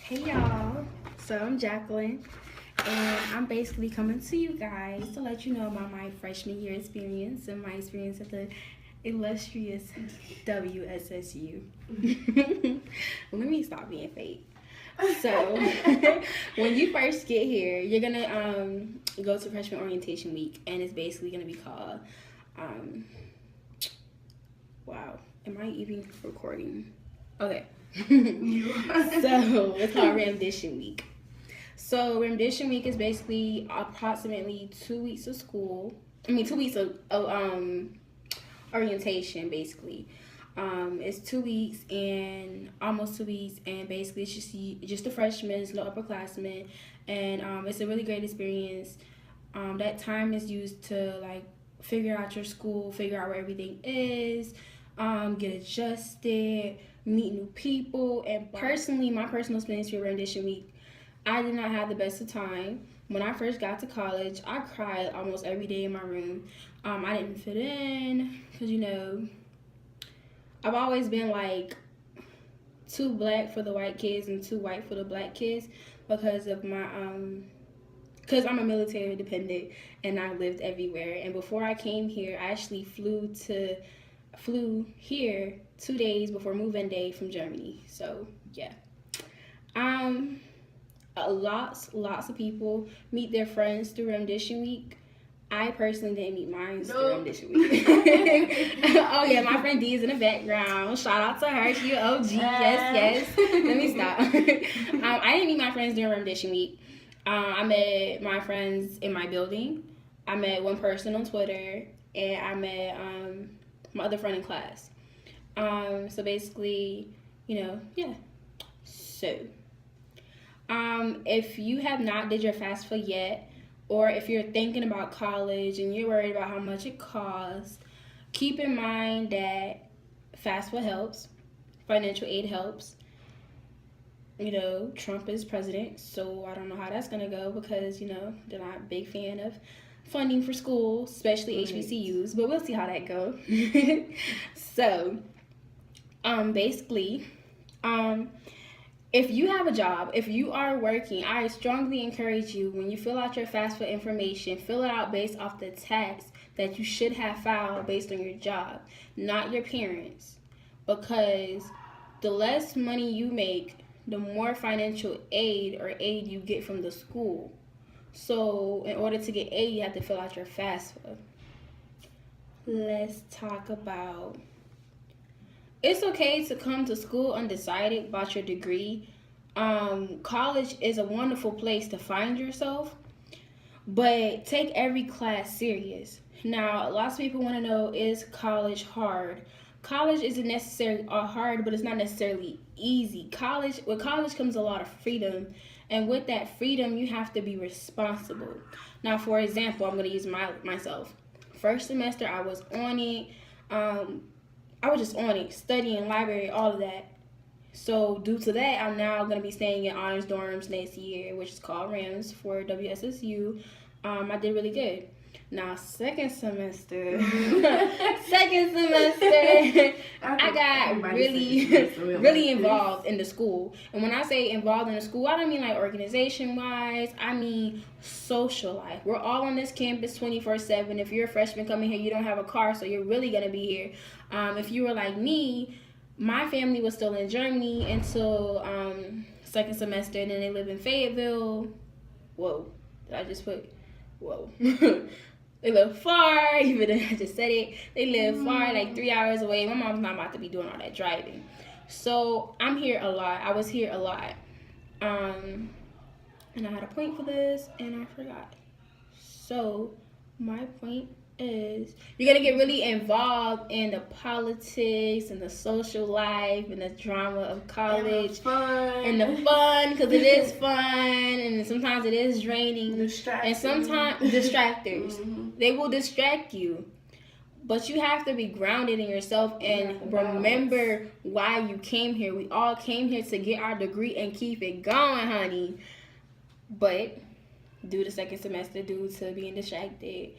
Hey y'all, so I'm Jacqueline, and I'm basically coming to you guys to let you know about my freshman year experience and my experience at the illustrious WSSU. Let me stop being fake. So, when you first get here, you're gonna go to freshman orientation week, and it's basically gonna be called, wow, am I even recording? Okay. So it's called rendition week. So rendition week is basically approximately 2 weeks of school. 2 weeks of orientation basically. It's 2 weeks and almost 2 weeks, and basically it's just the freshmen, the upperclassmen, and it's a really great experience. That time is used to like figure out your school, figure out where everything is, get adjusted, meet new people. And personally, my personal experience for rendition week, I did not have the best of time. When I first got to college, I cried almost every day in my room. I didn't fit in because, I've always been like too black for the white kids and too white for the black kids because of my because I'm a military dependent and I lived everywhere. And before I came here, I actually flew here 2 days before move-in day from Germany. So yeah, lots of people meet their friends through rendition week. I personally didn't meet mine through rendition week. Oh yeah, my friend D is in the background. Shout out to her. She an OG. Yes. Let me stop. I didn't meet my friends during rendition week. I met my friends in my building. I met one person on Twitter, and I met my other friend in class. So basically, yeah. So, if you have not did your FAFSA yet, or if you're thinking about college and you're worried about how much it costs, keep in mind that FAFSA helps, financial aid helps. Trump is president, so I don't know how that's gonna go because they're not a big fan of funding for schools, especially HBCUs, but we'll see how that goes. So, basically, if you have a job, if you are working, I strongly encourage you, when you fill out your FAFSA information, fill it out based off the tax that you should have filed based on your job, not your parents. Because the less money you make, the more financial aid you get from the school. So in order to get aid, you have to fill out your FAFSA. Let's talk about, it's okay to come to school undecided about your degree. College is a wonderful place to find yourself, but take every class serious. Now, lots of people want to know, is college hard? College isn't necessarily hard, but it's not necessarily easy. With college comes a lot of freedom, and with that freedom, you have to be responsible. Now, for example, I'm going to use myself. First semester, I was on it. I was just on it, studying, library, all of that. So due to that, I'm now going to be staying in honors dorms next year, which is called RAMS for WSSU. I did really good. Now, second semester, I got really involved in the school. And when I say involved in the school, I don't mean like organization-wise. I mean social life. We're all on this campus 24/7. If you're a freshman coming here, you don't have a car, so you're really going to be here. If you were like me, my family was still in Germany until second semester, and then they live in Fayetteville. Whoa, did I just put, whoa. They live far, even though I just said it. They live far, like 3 hours away. My mom's not about to be doing all that driving. So I'm here a lot. I was here a lot. And I had a point for this, and I forgot. So my point is, you're going to get really involved in the politics and the social life and the drama of college. And the fun, because it is fun, and sometimes it is draining. And sometimes distractors. They will distract you. But you have to be grounded in yourself and remember why you came here. We all came here to get our degree and keep it going, honey. But due to second semester, due to being distracted,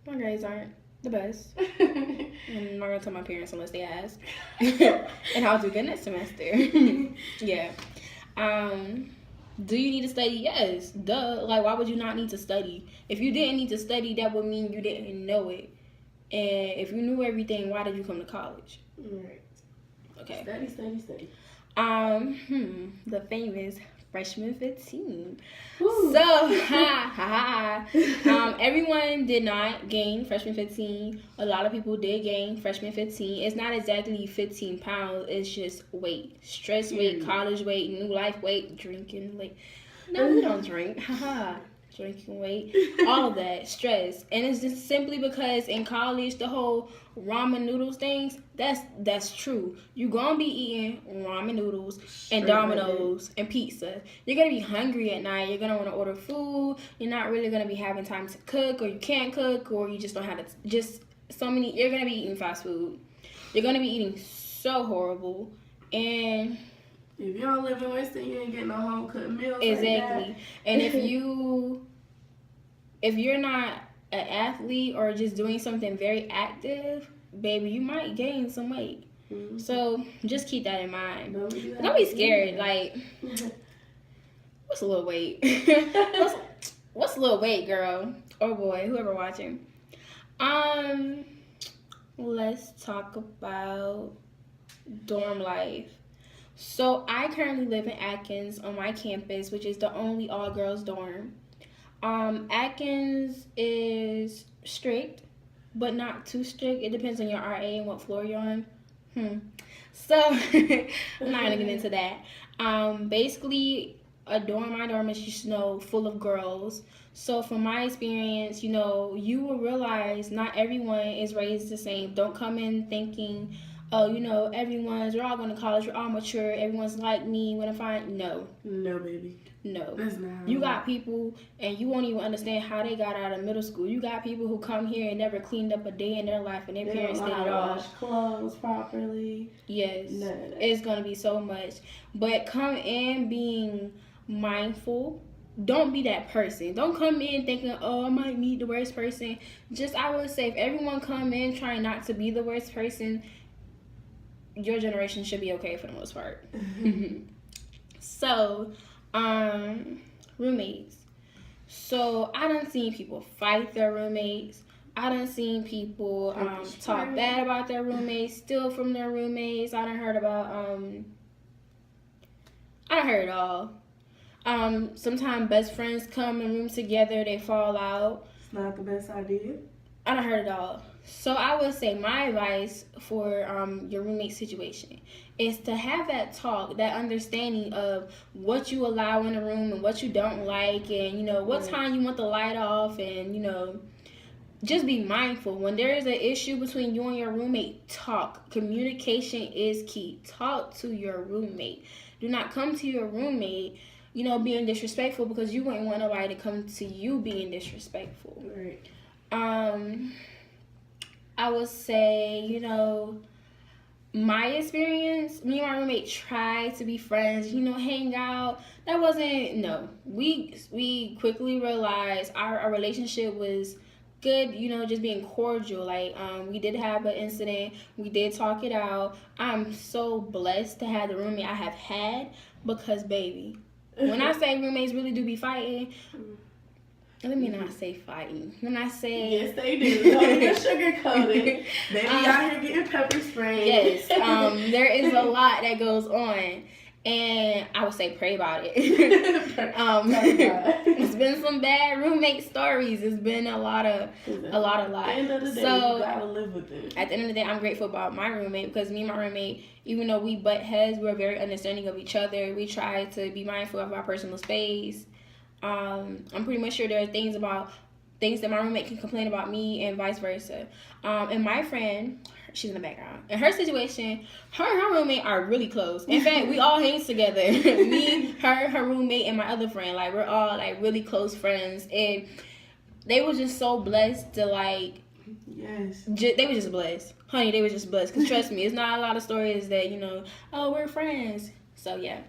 my grades aren't the best. I'm not going to tell my parents unless they ask. And I'll do good next semester. Yeah. Do you need to study? Yes, duh. Like, why would you not need to study? If you didn't need to study, that would mean you didn't know it. And if you knew everything, why did you come to college? Right. Okay. Study. The famous freshman 15. Woo. So, everyone did not gain freshman 15. A lot of people did gain freshman 15. It's not exactly 15 pounds. It's just weight. Stress weight, college weight, new life weight, drinking weight. No, we don't drink. Drinking weight, all of that, stress. And it's just simply because in college, the whole ramen noodles things, that's true. You're going to be eating ramen noodles and Domino's and pizza. You're going to be hungry at night. You're going to want to order food. You're not really going to be having time to cook, or you can't cook, or you just don't have you're going to be eating fast food. You're going to be eating so horrible. And if you don't live in Winston, you ain't getting no home cooked meals. Exactly. Like and if you're not an athlete or just doing something very active, baby, you might gain some weight. Mm-hmm. So just keep that in mind. Don't be scared. Like, what's a little weight? what's a little weight, girl or boy, whoever watching? Let's talk about dorm life. So I currently live in Atkins on my campus, which is the only all-girls dorm. Atkins is strict, but not too strict. It depends on your RA and what floor you're on. So I'm not gonna get into that. Basically, my dorm is just full of girls. So from my experience, you will realize not everyone is raised the same. Don't come in thinking, oh, we're all going to college, we're all mature, everyone's like me, when I find, no, baby. No. That's not you got people, and you won't even understand how they got out of middle school. You got people who come here and never cleaned up a day in their life, and their parents did it all. Wash clothes properly. Yes. It's going to be so much. But come in being mindful. Don't be that person. Don't come in thinking, oh, I might meet the worst person. I would say, if everyone come in trying not to be the worst person, your generation should be okay for the most part. So, roommates. So, I done seen people fight their roommates. I done seen people talk bad about their roommates, steal from their roommates. I done heard it all. Sometimes best friends come in room together, they fall out. It's not the best idea. I done heard it all. So I would say my advice for your roommate situation is to have that talk, that understanding of what you allow in the room and what you don't like, and what time you want the light off, and just be mindful. When there is an issue between you and your roommate, talk. Communication is key. Talk to your roommate. Do not come to your roommate being disrespectful, because you wouldn't want nobody to come to you being disrespectful. Right. I would say, my experience, me and my roommate tried to be friends, hang out. That wasn't, we quickly realized our relationship was good, just being cordial. Like, we did have an incident. We did talk it out. I'm so blessed to have the roommate I have had, because, baby, when I say roommates really do be fighting, let me not say fighting. When I say... Yes, they do. Don't even sugarcoat it. They be out here getting pepper sprayed. Yes. There is a lot that goes on. And I would say pray about it. It's been some bad roommate stories. It's been a lot. At the end of the day, you gotta live with it. At the end of the day, I'm grateful about my roommate, because me and my roommate, even though we butt heads, we're very understanding of each other. We try to be mindful of our personal space. I'm pretty much sure there are things that my roommate can complain about me, and vice versa. And my friend, she's in the background, in her situation, her and her roommate are really close. In fact, we all hang together. Me, her roommate, and my other friend. Like, we're all like really close friends, and they were just so blessed to Yes. They were just blessed, honey. They were just blessed. Cause trust me, it's not a lot of stories that oh, we're friends. So yeah.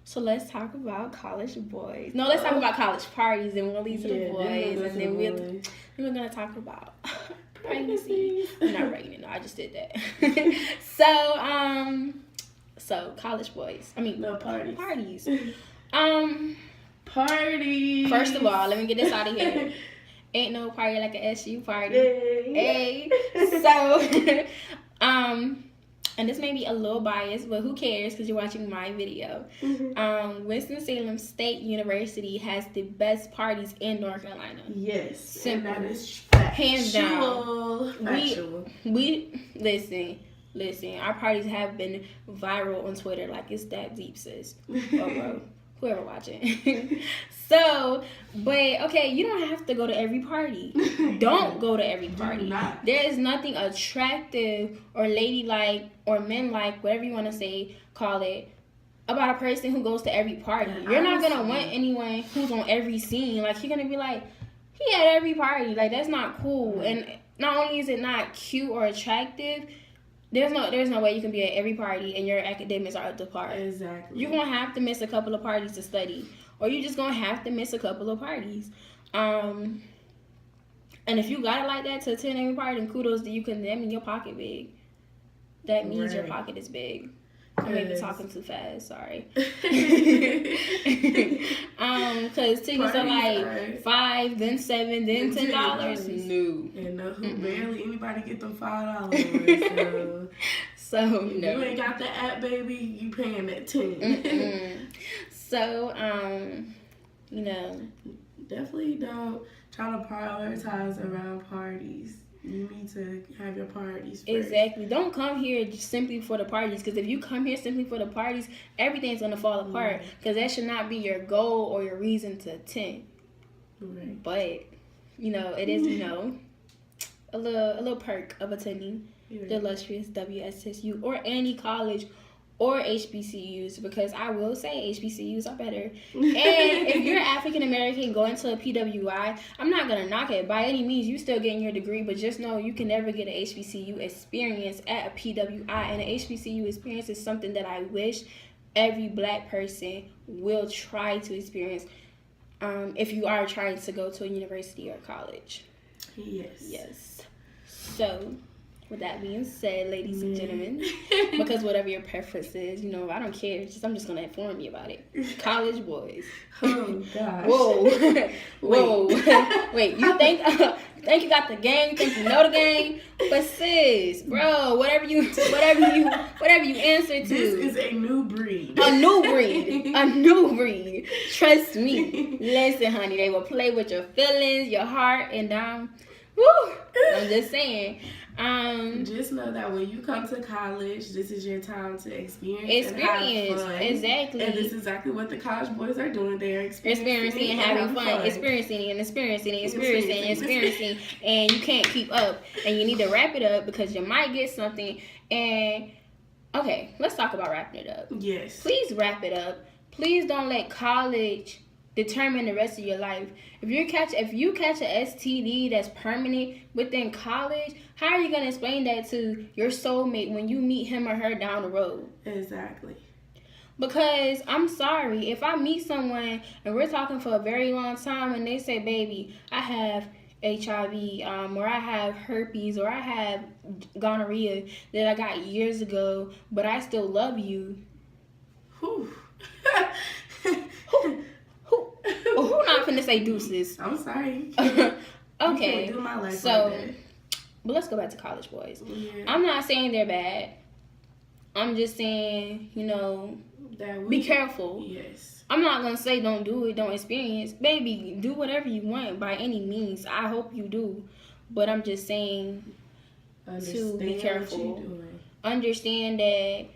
So let's talk about college boys. No, let's talk about college parties, and we'll leave to the boys, and then we're gonna talk about pregnancy. I'm not pregnant. No, I just did that. So So, college boys. I mean, no parties. Parties. Parties. First of all, let me get this out of here. Ain't no party like a SU party. Hey. So, and this may be a little biased, but who cares because you're watching my video. Winston-Salem State University has the best parties in North Carolina. Yes. Simple. And that is factual. Hands down. Factual. We listen, our parties have been viral on Twitter like it's that deep, sis. Oh, bro. Whoever watching. So, but okay, you don't have to go to every party. Don't go to every party. There is nothing attractive or ladylike or men-like, whatever you want to say, call it, about a person who goes to every party. You're not going to want anyone who's on every scene. Like, you're going to be like, he at every party. Like, that's not cool. And not only is it not cute or attractive, there's no way you can be at every party and your academics are up to par. Exactly. You're going to have to miss a couple of parties to study. Or you're just going to have to miss a couple of parties. And if you got it like that to attend every party, then kudos to you, because that means your pocket big. That means your pocket is big. I may be talking too fast, sorry. Cause tickets are like $5, then $7, then $10. No. And barely anybody get them $5. So no. You ain't got the app, baby. You paying that $10. So you know, definitely don't try to prioritize around parties. You need to have your parties first. Exactly. Don't come here just simply for the parties, because if you come here simply for the parties, everything's going to fall apart, because that should not be your goal or your reason to attend. Right. But, you know, it is, you know, a little perk of attending the illustrious WSSU or any college or HBCUs, because I will say HBCUs are better. And if you're African American going to a PWI, I'm not going to knock it. By any means, you still getting your degree, but just know you can never get an HBCU experience at a PWI. And an HBCU experience is something that I wish every black person will try to experience if you are trying to go to a university or college. Yes. So, with that being said, ladies and gentlemen, because whatever your preference is, you know, I don't care. I'm just going to inform you about it. College boys. Oh, gosh. Whoa. Wait, you think you got the game? You think you know the game? But sis, bro, whatever you answer to. This is a new breed. A new breed. Trust me. Listen, honey, they will play with your feelings, your heart, and woo. I'm just saying. Just know that when you come to college, this is your time to experience and have fun. Exactly. And this is exactly what the college boys are doing. They're experiencing and having fun. Experiencing. And you can't keep up. And you need to wrap it up, because you might get something. And, okay, let's talk about wrapping it up. Yes. Please wrap it up. Please don't let college determine the rest of your life. If you catch a STD that's permanent within college, how are you going to explain that to your soulmate when you meet him or her down the road? Exactly. Because I'm sorry, if I meet someone and we're talking for a very long time and they say, baby, I have HIV, or I have herpes, or I have gonorrhea that I got years ago, but I still love you. Whew. Who not finna say deuces? I'm sorry. Okay. You can't do my life so, like that. But let's go back to college boys. Yeah. I'm not saying they're bad. I'm just saying, you know, be careful. Yes. I'm not gonna say don't do it, don't experience. Baby, do whatever you want by any means. I hope you do. But I'm just saying to be careful. Understand that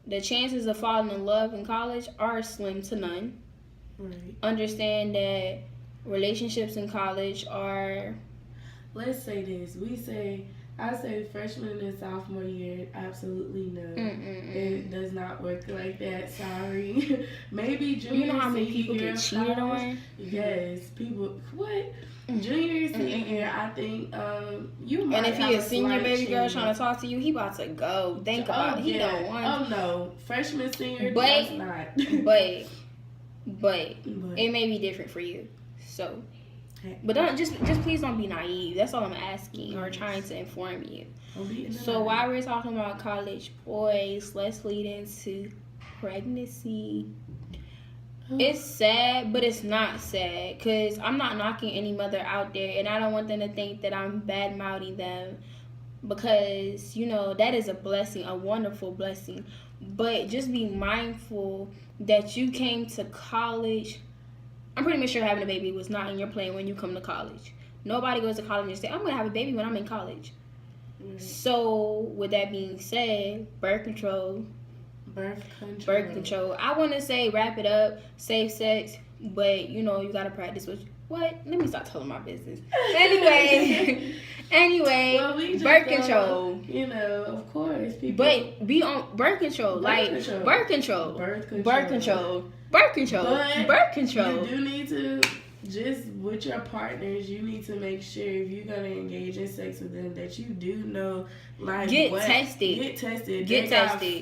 the chances of falling in love in college are slim to none. Right. Understand that relationships in college are... Let's say this. I say freshman and sophomore year, absolutely no. It does not work like that. Sorry. Maybe junior, you know how many people get cheated on? Yes. People, what? Junior, senior year, I think you might. And if he a senior baby girl change. trying to talk to you, he about to go. Think about it. He don't want. Oh no, freshman, senior, that's not. But it may be different for you. So But just please don't be naive. That's all I'm asking or trying to inform you. So while we're talking about college boys, let's lead into pregnancy. It's sad, but it's not sad because I'm not knocking any mother out there, and I don't want them to think that I'm bad-mouthing them because, you know, that is a blessing, a wonderful blessing. But just be mindful that you came to college. I'm pretty much sure having a baby was not in your plan when you come to college. Nobody goes to college and say, I'm going to have a baby when I'm in college. Mm-hmm. So, with that being said, birth control. I want to say wrap it up, safe sex, but, you know, you got to practice what? Let me stop telling my business. Anyway, well, birth control. You know, of course. People. But be on birth control. Birth control. You do need to, just with your partners, you need to make sure if you're going to engage in sex with them that you do know, like, Get tested.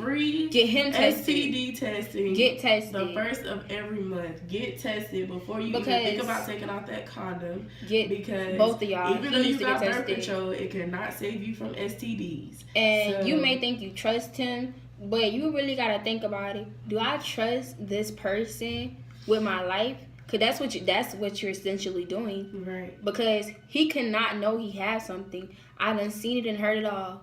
Free. Get him tested. STD testing. Get tested. The first of every month. Get tested before you even think about taking out that condom. Because both of y'all. Even though you got birth control, it cannot save you from STDs. And you may think you trust him, but you really got to think about it. Do I trust this person with my life? Because that's what you're essentially doing. Right. Because he cannot know he has something. I done seen it and heard it all.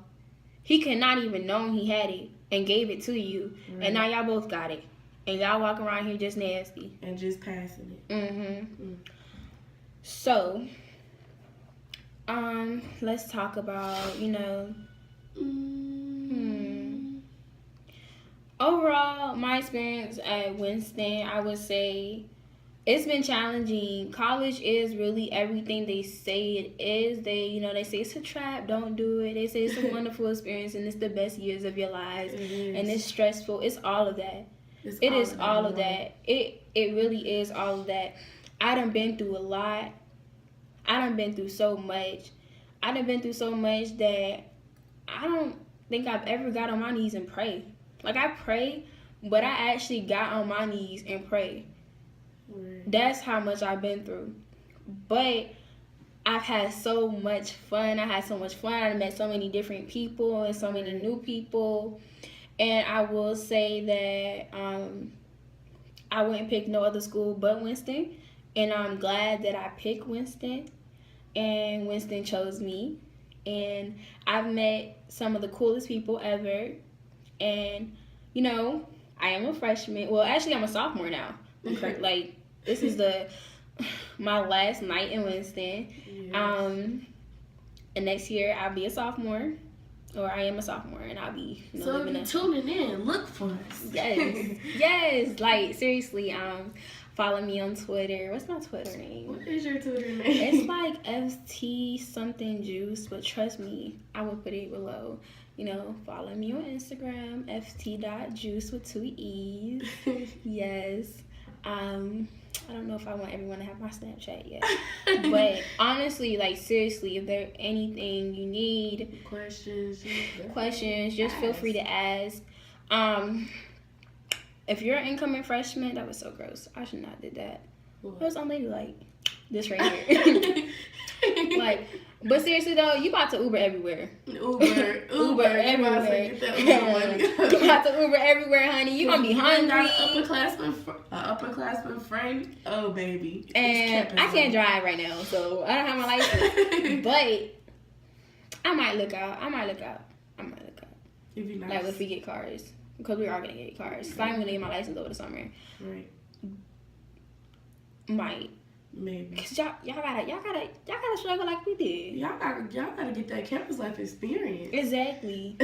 He cannot even know he had it and gave it to you. Right. And now y'all both got it. And y'all walk around here just nasty. And just passing it. Mm-hmm. So, let's talk about, you know... Overall, my experience at Winston, I would say... It's been challenging. College is really everything they say it is. They say it's a trap. Don't do it. They say it's a wonderful experience and it's the best years of your lives. And it's stressful. It's all of that. It is all of that. It really is all of that. I done been through a lot. I done been through so much. I done been through so much that I don't think I've ever got on my knees and prayed. Like, I pray, but I actually got on my knees and prayed. That's how much I've been through. But I've had so much fun. I met so many different people and so many new people. And I will say that I wouldn't pick no other school but Winston. And I'm glad that I picked Winston. And Winston chose me. And I've met some of the coolest people ever. And, you know, I am a freshman. Well, actually, I'm a sophomore now. Like, this is my last night in Winston. Yes. And next year I'll be a sophomore, or I am a sophomore, and I'll be. So if you're tuning in, look for us. Yes. Like, seriously, follow me on Twitter. What's my Twitter name? What is your Twitter name? It's like FT something juice, but trust me, I will put it below. You know, follow me on Instagram, ft.juice with 2 E's. Yes. I don't know if I want everyone to have my Snapchat yet. But honestly, like, seriously, if there's anything you need, questions, just feel free to ask. If you're an incoming freshman, that was so gross. I should not have did that. What? It was unladylike. This right here. Like, but seriously though, you about to Uber everywhere. Uber everywhere. You about to Uber everywhere, honey. You gonna be hungry. Upperclassman friend. Oh baby. And I can't drive right now, so I don't have my license. But I might look out. It'd be nice. Like, if we get cars, because we are gonna get cars. So I'm gonna get my license over the summer. Right. Might. Maybe. Cause y'all gotta struggle like we did. Y'all gotta get that campus life experience. Exactly.